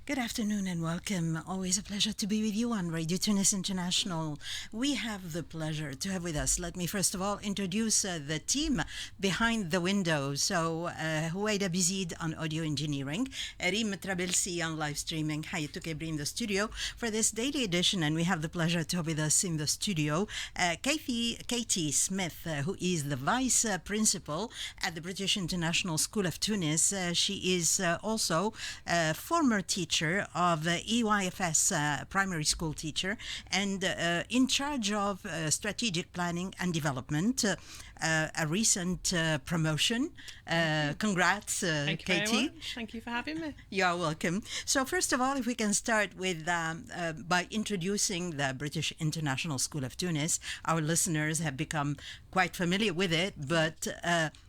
Good afternoon and welcome. Always a pleasure to be with you on Radio Tunis International. We have the pleasure to have with us. Let me first of all introduce the team behind the window. So, Huwaida Bizid on audio engineering, Reem Trabilsi on live streaming, Hayet Toukabri in the studio for this daily edition. And we have the pleasure to have with us in the studio Katy Smith, who is the Vice Principal at the British International School of Tunis. She is also a former teacher of EYFS primary school teacher and in charge of strategic planning and development. A recent promotion. Congrats, Thank you Katy. very much. Thank you for having me. You are welcome. So first of all, if we can start with by introducing the British International School of Tunis. Our listeners have become quite familiar with it, but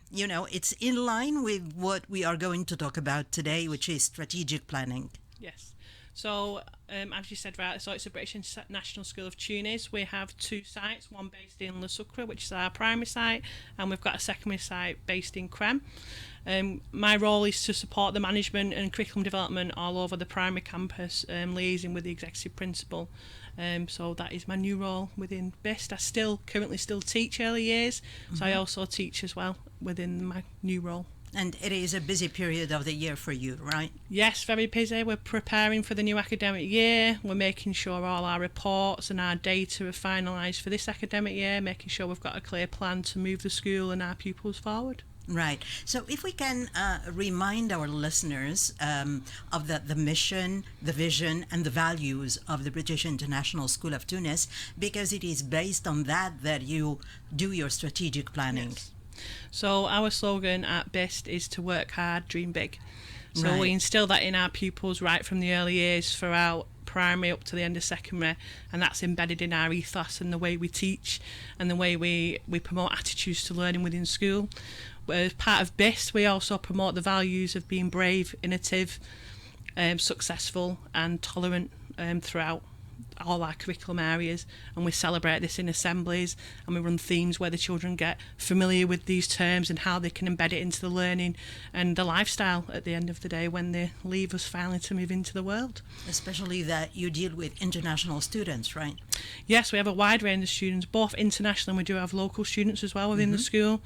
it's in line with what we are going to talk about today, which is strategic planning. Yes. So, as you said, right, so it's the British International School of Tunis. We have two sites, one based in Le Sucre, which is our primary site, and we've got a secondary site based in Crem. My role is to support the management and curriculum development all over the primary campus, liaising with the executive principal. So that is my new role within BIST. I currently still teach early years, so I also teach as well within my new role. And it is a busy period of the year for you, right? Yes, very busy. We're preparing for the new academic year. We're making sure all our reports and our data are finalised for this academic year, making sure we've got a clear plan to move the school and our pupils forward. Right. So if we can remind our listeners of the mission, the vision, and the values of the British International School of Tunis, because it is based on that you do your strategic planning. Yes. So our slogan at BIST is to work hard, dream big. So Right. we instill that in our pupils right from the early years throughout primary up to the end of secondary, and that's embedded in our ethos and the way we teach and the way we promote attitudes to learning within school. As part of BIST, we also promote the values of being brave, innovative, successful and tolerant throughout all our curriculum areas, and we celebrate this in assemblies, and we run themes where the children get familiar with these terms and how they can embed it into the learning and the lifestyle at the end of the day when they leave us finally to move into the world. Especially that you deal with international students, right? Yes, we have a wide range of students, both international and we do have local students as well within the school.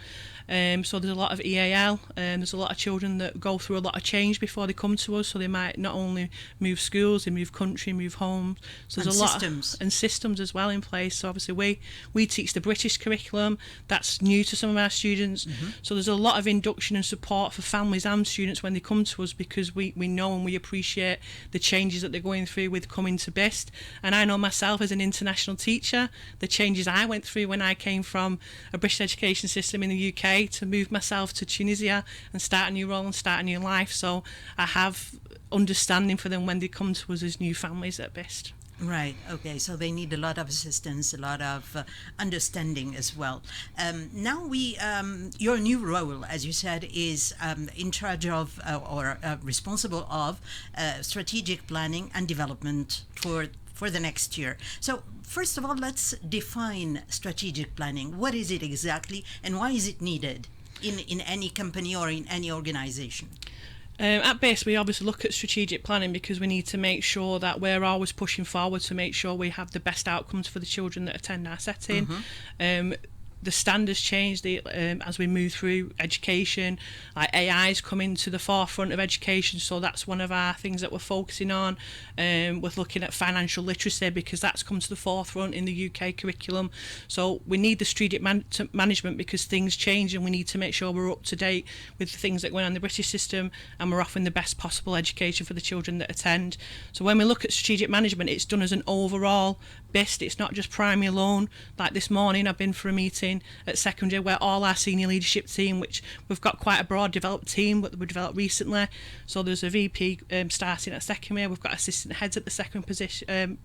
So there's a lot of EAL, and there's a lot of children that go through a lot of change before they come to us, so they might not only move schools, they move country, move home. So there's a lot of systems as well in place. So obviously we teach the British curriculum, that's new to some of our students. So there's a lot of induction and support for families and students when they come to us, because we know and we appreciate the changes that they're going through with coming to BIST. And I know myself as an international teacher, the changes I went through when I came from a British education system in the UK to move myself to Tunisia and start a new role and start a new life. So I have understanding for them when they come to us as new families at BIST. Right. Okay. So they need a lot of assistance, a lot of understanding as well. Now your new role, as you said, is in charge of or responsible of strategic planning and development for the next year. So first of all, let's define strategic planning. What is it exactly, and why is it needed in any company or in any organization? At BIST, we obviously look at strategic planning because we need to make sure that we're always pushing forward to make sure we have the best outcomes for the children that attend our setting. The standards change as we move through education. Like AI is coming to the forefront of education, so that's one of our things that we're focusing on. We're looking at financial literacy because that's come to the forefront in the UK curriculum. So we need the strategic management because things change, and we need to make sure we're up to date with the things that go on in the British system, and we're offering the best possible education for the children that attend. So when we look at strategic management, it's done as an overall BIST. It's not just primary alone. Like this morning, I've been for a meeting at secondary where all our senior leadership team, which we've got quite a broad developed team but we developed recently, so there's a VP starting at secondary, we've got assistant heads at the second position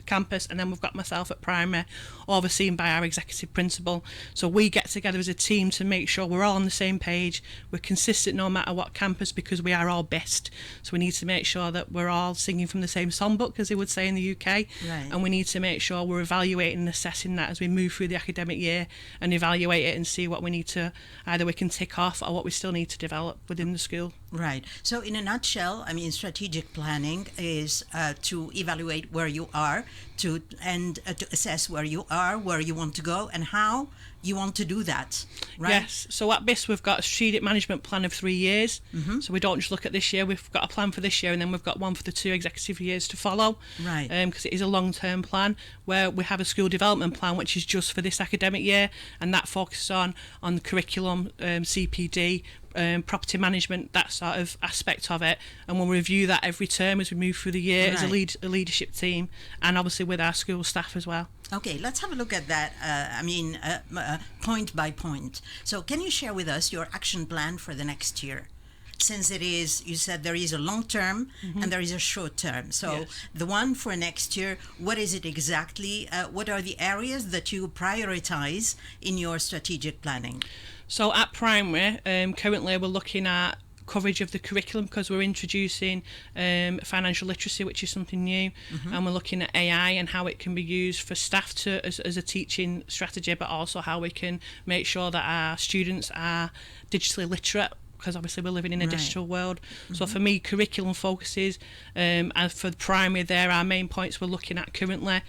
campus, and then we've got myself at primary, overseen by our executive principal. So we get together as a team to make sure we're all on the same page, we're consistent no matter what campus, because we are all BIST. So we need to make sure that we're all singing from the same songbook, as they would say in the UK. Right. And we need to make sure we're evaluating and assessing that as we move through the academic year, and evaluate it and see what we need to, either we can tick off or what we still need to develop within the school. Right. So, in a nutshell, I mean, strategic planning is to evaluate where you are, to assess where you are, where you want to go, and how you want to do that. Right. Yes. So at BIS, we've got a strategic management plan of 3 years. So we don't just look at this year. We've got a plan for this year, and then we've got one for the 2 executive years to follow. Right. Because it is a long-term plan, where we have a school development plan, which is just for this academic year, and that focuses on the curriculum, CPD, property management, that sort of aspect of it, and we'll review that every term as we move through the year as a leadership team, and obviously with our school staff as well. Okay, let's have a look at that, point by point. So can you share with us your action plan for the next year? Since it is, you said there is a long term and there is a short term. So the one for next year, what is it exactly? What are the areas that you prioritize in your strategic planning? So at primary, currently we're looking at coverage of the curriculum, because we're introducing financial literacy, which is something new, and we're looking at AI and how it can be used for staff to as a teaching strategy, but also how we can make sure that our students are digitally literate, because obviously we're living in a digital world. So for me, curriculum focuses, and for the primary, there are main points we're looking at currently.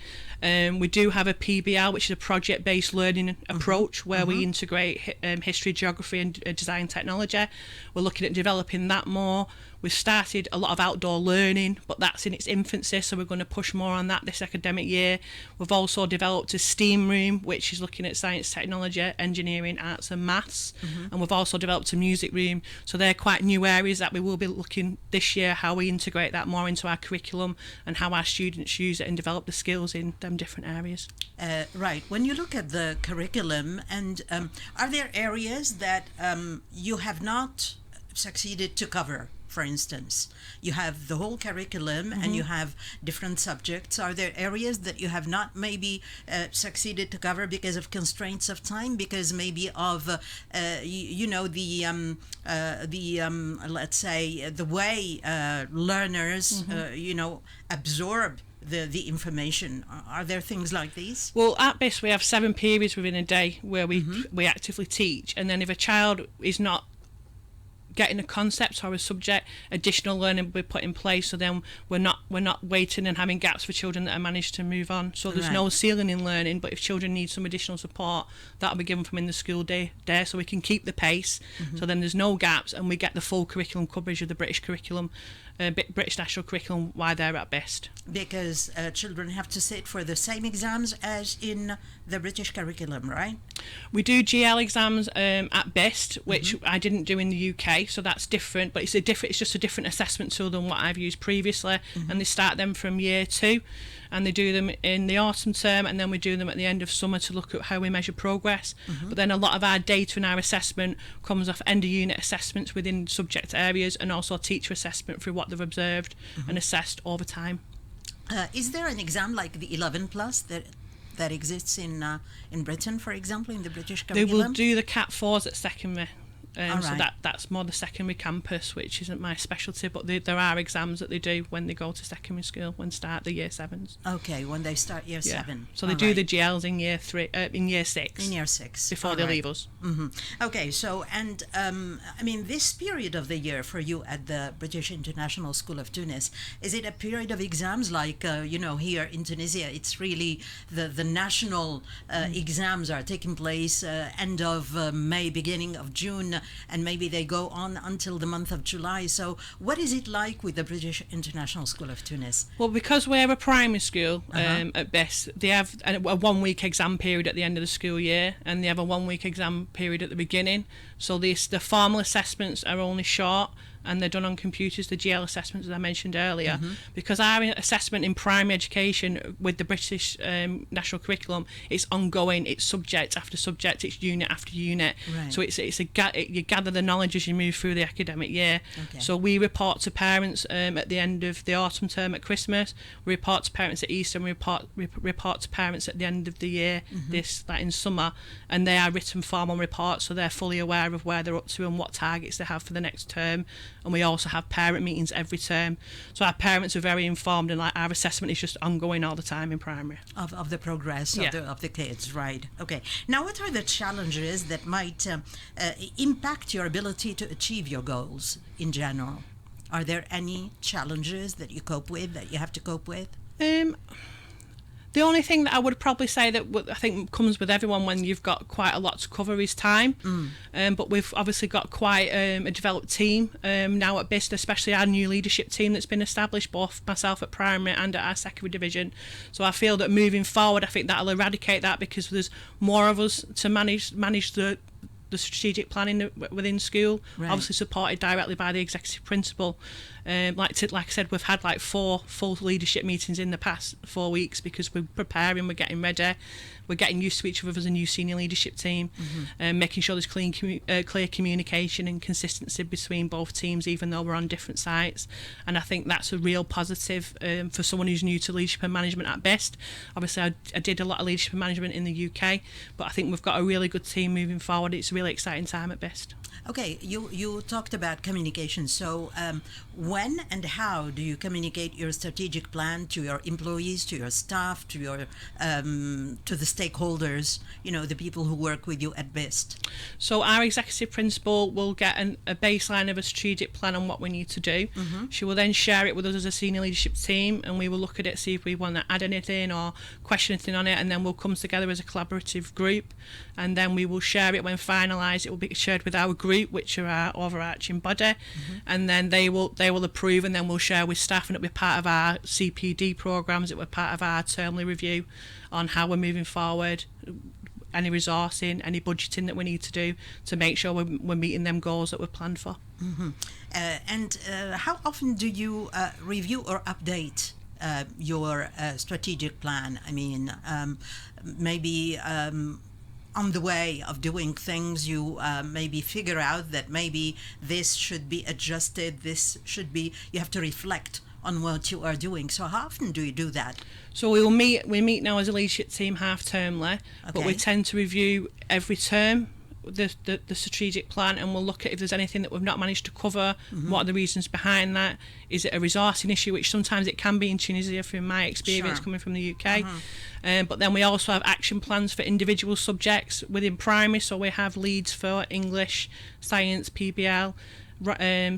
We do have a PBL, which is a project-based learning approach, where we integrate history, geography and design technology. We're looking at developing that more. We've started a lot of outdoor learning, but that's in its infancy, so we're going to push more on that this academic year. We've also developed a STEAM room, which is looking at science, technology, engineering, arts and maths, and we've also developed a music room. So they're quite new areas that we will be looking this year, how we integrate that more into our curriculum and how our students use it and develop the skills in them different areas. Right. When you look at the curriculum, and are there areas that you have not succeeded to cover? For instance, you have the whole curriculum and you have different subjects. Are there areas that you have not maybe succeeded to cover because of constraints of time, because maybe of let's say the way learners absorb the information? Are there things like these? Well, at BIS we have 7 periods within a day where we actively teach, and then if a child is not getting a concept or a subject, additional learning will be put in place, so then we're not waiting and having gaps for children that are managed to move on. So there's no ceiling in learning, but if children need some additional support, that'll be given from in the school day so we can keep the pace, so then there's no gaps and we get the full curriculum coverage of the British curriculum, British national curriculum, while they're at best. Because children have to sit for the same exams as in the British curriculum, right? We do GL exams at best, which I didn't do in the UK, so that's different, but it's just a different assessment tool than what I've used previously, and they start them from year 2, and they do them in the autumn term, and then we do them at the end of summer to look at how we measure progress. But then a lot of our data and our assessment comes off end of unit assessments within subject areas, and also teacher assessment through what they've observed and assessed over time. Is there an exam like the 11 plus that exists in Britain, for example, in the British curriculum? They will do the Cat 4s at secondary. Right. So that's more the secondary campus, which isn't my specialty, but there are exams that they do when they go to secondary school, when start the year 7s. Okay, when they start year 7. So they do the GLs in year 3, in year 6. In year 6. Before they leave us. Okay, so, and this period of the year for you at the British International School of Tunis, is it a period of exams like, here in Tunisia, it's really the national exams are taking place end of May, beginning of June, and maybe they go on until the month of July. So what is it like with the British International School of Tunis? Well, because we're a primary school at best, they have a 1-week exam period at the end of the school year, and they have a 1-week exam period at the beginning. So the formal assessments are only short, and they're done on computers, the GL assessments, as I mentioned earlier. Because our assessment in primary education with the British national curriculum, it's ongoing, it's subject after subject, it's unit after unit. Right. So you gather the knowledge as you move through the academic year. Okay. So we report to parents at the end of the autumn term at Christmas, we report to parents at Easter, and we report to parents at the end of the year, that in summer, and they are written formal reports, so they're fully aware of where they're up to and what targets they have for the next term. and we also have parent meetings every term. So our parents are very informed, and like our assessment is just ongoing all the time in primary. Of the progress of the kids, right? Okay. Now, what are the challenges that might impact your ability to achieve your goals in general? Are there any challenges that you have to cope with? The only thing that I would probably say that I think comes with everyone when you've got quite a lot to cover is time. But we've obviously got quite a developed team now at BIST, especially our new leadership team that's been established, both myself at primary and at our secondary division. So I feel that moving forward, I think that'll eradicate that, because there's more of us to manage the strategic planning within school, right. Obviously supported directly by the executive principal. Like I said, we've had like 4 full leadership meetings in the past 4 weeks, because we're preparing, we're getting ready, we're getting used to each other as a new senior leadership team, making sure there's clear communication and consistency between both teams, even though we're on different sites. And I think that's a real positive for someone who's new to leadership and management at BIST. Obviously I did a lot of leadership and management in the UK, but I think we've got a really good team moving forward. It's a really exciting time at BIST. Okay, you talked about communication. So when and how do you communicate your strategic plan to your employees, to your staff, to your to the stakeholders, the people who work with you at BIST? So our executive principal will get a baseline of a strategic plan on what we need to do. She will then share it with us as a senior leadership team, and we will look at it, see if we want to add anything or question anything on it, and then we'll come together as a collaborative group, and then we will share it. When finalised, it will be shared with our group, which are our overarching body, and then they will approve, and then we'll share with staff, and it'll be part of our CPD programmes, it will be part of our termly review on how we're moving forward, any resourcing, any budgeting that we need to do to make sure we're meeting them goals that we've planned for. And how often do you review or update your strategic plan? I mean, maybe on the way of doing things, you maybe figure out that maybe this should be adjusted, you have to reflect on what you are doing. So how often do you do that? So we meet now as a leadership team half-termly, but we tend to review every term the strategic plan, and we'll look at if there's anything that we've not managed to cover, what are the reasons behind that, is it a resourcing issue, which sometimes it can be in Tunisia from my experience coming from the UK. But then we also have action plans for individual subjects within primary, so we have leads for English, science, PBL,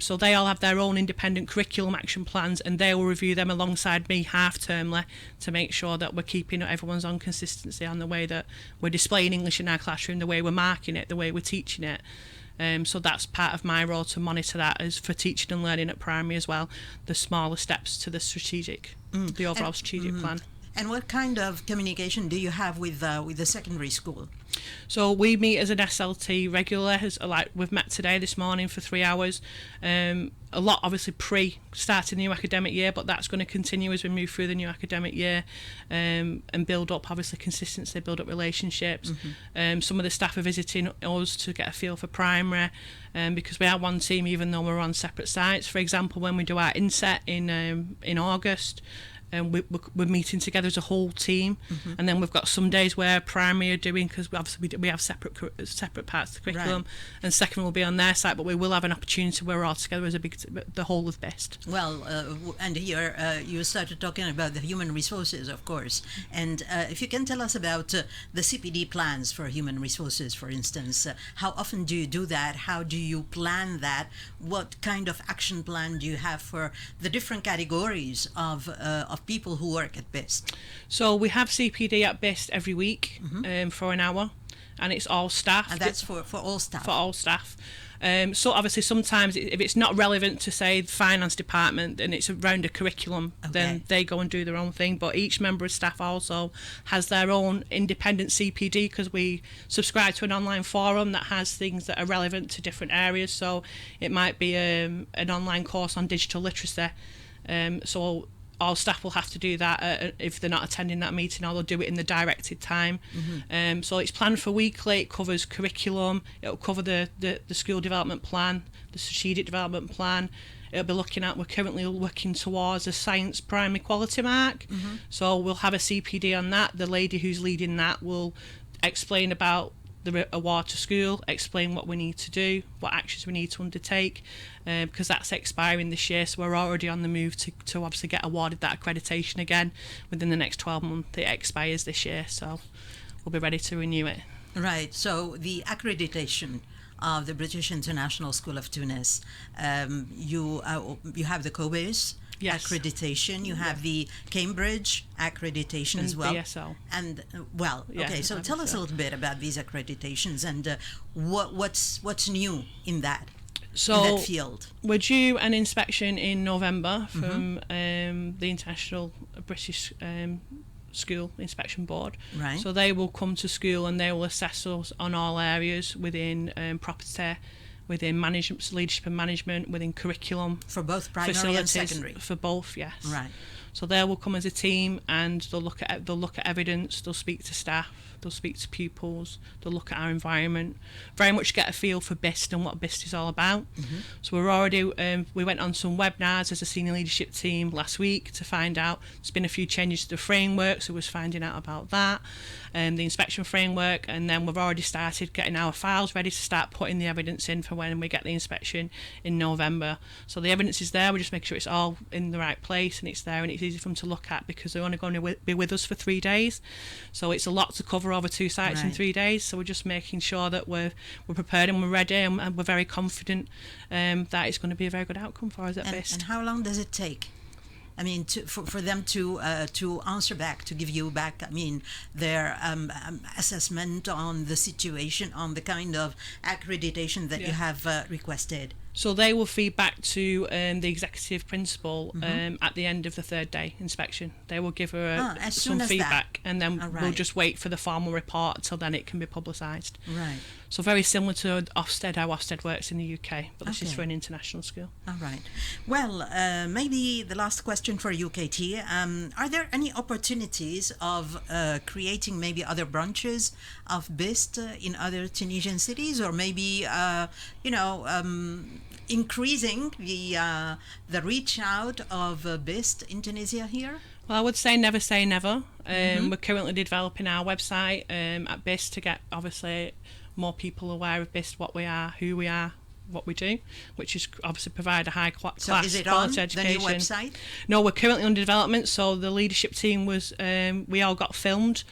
so they all have their own independent curriculum action plans, and they will review them alongside me half-termly to make sure that we're keeping everyone's on consistency on the way that we're displaying English in our classroom, the way we're marking it, the way we're teaching it. So that's part of my role, to monitor that as for teaching and learning at primary as well, the smaller steps to the the overall strategic plan. And what kind of communication do you have with the secondary school? So we meet as an SLT regularly, like we've met today, this morning, for 3 hours. A lot obviously pre-starting the new academic year, but that's going to continue as we move through the new academic year, and build up obviously consistency, build up relationships. Some of the staff are visiting us to get a feel for primary, because we are one team even though we're on separate sites. For example, when we do our inset in August, and we're meeting together as a whole team, and then we've got some days where primary are doing, because obviously we have separate parts of the curriculum, and second will be on their site, but we will have an opportunity where we're all together as the whole of BIST. Well, and here you started talking about the human resources, of course, and if you can tell us about the CPD plans for human resources, for instance, how often do you do that? How do you plan that? What kind of action plan do you have for the different categories of people who work at BIST? So we have CPD at BIST every week for an hour, and it's all staff. And that's for all staff? For all staff. So obviously sometimes if it's not relevant to, say, the finance department and it's around a curriculum, then they go and do their own thing. But each member of staff also has their own independent CPD, because we subscribe to an online forum that has things that are relevant to different areas. So it might be an online course on digital literacy. So all staff will have to do that if they're not attending that meeting, or they'll do it in the directed time. So it's planned for weekly. It covers curriculum, it'll cover the school development plan, the strategic development plan. It'll be we're currently working towards a science primary quality mark, so we'll have a CPD on that. The lady who's leading that will explain about the award to school, explain what we need to do, what actions we need to undertake, because that's expiring this year, so we're already on the move to obviously get awarded that accreditation again within the next 12 months. It expires this year, so we'll be ready to renew it. Right, so the accreditation of the British International School of Tunis, you have the COBIS accreditation, you have the Cambridge accreditation and as well. BSL. And okay, so tell us a little bit about these accreditations and what's new in that field. We're due an inspection in November from the International British School Inspection Board. Right. So they will come to school and they will assess us on all areas within property, within management, leadership and management, within curriculum. For both primary and secondary? For both, yes. Right. So they will come as a team and they'll look at evidence, they'll speak to staff, they'll speak to pupils, they'll look at our environment, very much get a feel for BIST and what BIST is all about. So we're already, we went on some webinars as a senior leadership team last week to find out. There's been a few changes to the framework, so we was finding out about that, the inspection framework, and then we've already started getting our files ready to start putting the evidence in for when we get the inspection in November. So the evidence is there, we're just making sure it's all in the right place and it's there and it's easy for them to look at, because they're only going to be with us for 3 days, so it's a lot to cover over 2 sites in 3 days. So we're just making sure that we're prepared and we're ready, and we're very confident that it's going to be a very good outcome for us at BIST. And how long does it take? I mean, for them to answer back, to give you back, I mean, their assessment on the situation, on the kind of accreditation that you have requested. So they will feed back to the executive principal at the end of the 3rd day inspection. They will give her some feedback, and then we'll just wait for the formal report until then it can be publicised. Right. So very similar to Ofsted, how Ofsted works in the UK, but this is for an international school. All right. Well, maybe the last question for you, Katy. Are there any opportunities of creating maybe other branches of BIST in other Tunisian cities, or maybe, increasing the reach out of BIST in Tunisia here? Well, I would say never say never. We're currently developing our website at BIST to get obviously more people aware of BIST, what we are, who we are, what we do, which is obviously provide a high class quality education. The new website? No, we're currently under development. So the leadership team was, we all got filmed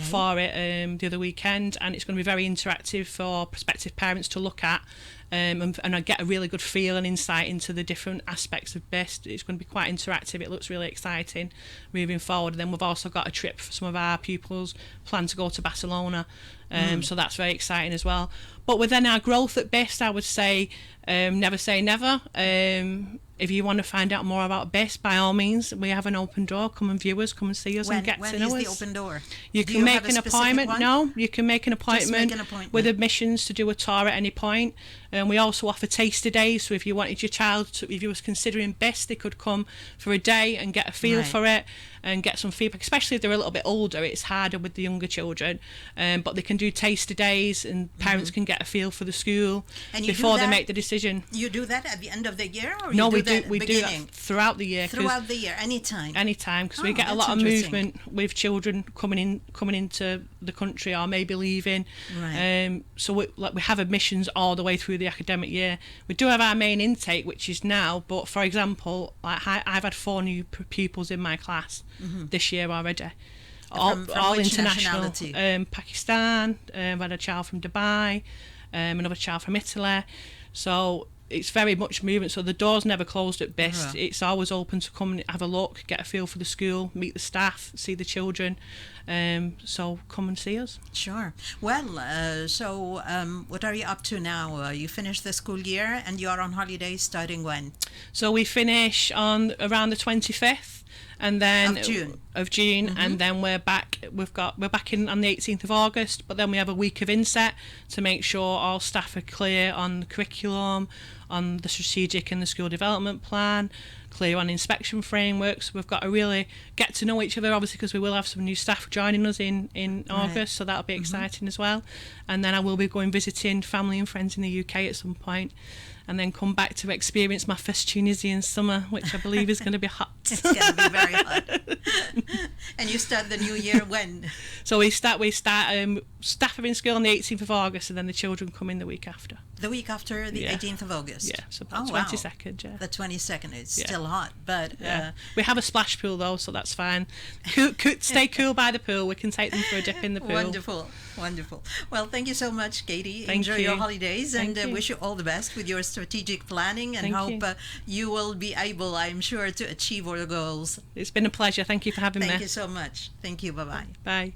for it the other weekend, and it's going to be very interactive for prospective parents to look at. And I get a really good feel and insight into the different aspects of BIST. It's going to be quite interactive. It looks really exciting moving forward. And then we've also got a trip for some of our pupils, plan to go to Barcelona. So that's very exciting as well. But within our growth at BIST, I would say never say never. If you want to find out more about BIST, by all means, we have an open door. Come and view us, come and see us and get to know us. When is the open door? You can make an appointment. No, you can make an appointment with admissions to do a tour at any point. And we also offer taster days. So if you wanted your child, if you was considering BIST, they could come for a day and get a feel for it and get some feedback. Especially if they're a little bit older, it's harder with the younger children. But they can do taster days, and parents can get a feel for the school before they make the decision. You do that at the end of the year, or no? We do that throughout the year. Throughout the year, anytime, because we get a lot of movement with children coming into the country or maybe leaving. Right. So we have admissions all the way through the academic year. We do have our main intake, which is now. But for example, like I've had 4 new pupils in my class this year already. From all which international. Nationality? Pakistan. I've had a child from Dubai. Another child from Italy. So it's very much movement, so the door's never closed at BIST. It's always open to come and have a look, get a feel for the school, meet the staff, see the children. So come and see us. Sure. Well, so what are you up to now? You finished the school year and you're on holiday starting when? So we finish on around the 25th. And then of June, and then we're back. We're back in on the 18th of August. But then we have a week of inset to make sure all staff are clear on the curriculum, on the strategic and the school development plan, clear on inspection frameworks. We've got to really get to know each other, obviously, because we will have some new staff joining us in August, so that'll be exciting as well. And then I will be going visiting family and friends in the UK at some point. And then come back to experience my first Tunisian summer, which I believe is going to be hot. It's going to be very hot. And you start the new year when? So we start staff are in school on the 18th of August, and then the children come in the week after. The week after the 18th of August? Yeah, so about 22nd, yeah. The 22nd, it's still hot, but... we have a splash pool, though, so that's fine. Stay cool by the pool. We can take them for a dip in the pool. Wonderful, wonderful. Well, thank you so much, Katy. Thank Enjoy you. your holidays, and wish you all the best with your strategic planning, and hope you will be able, I'm sure, to achieve all your goals. It's been a pleasure. Thank you for having me. Thank you so much. Thank you. Bye-bye. Bye.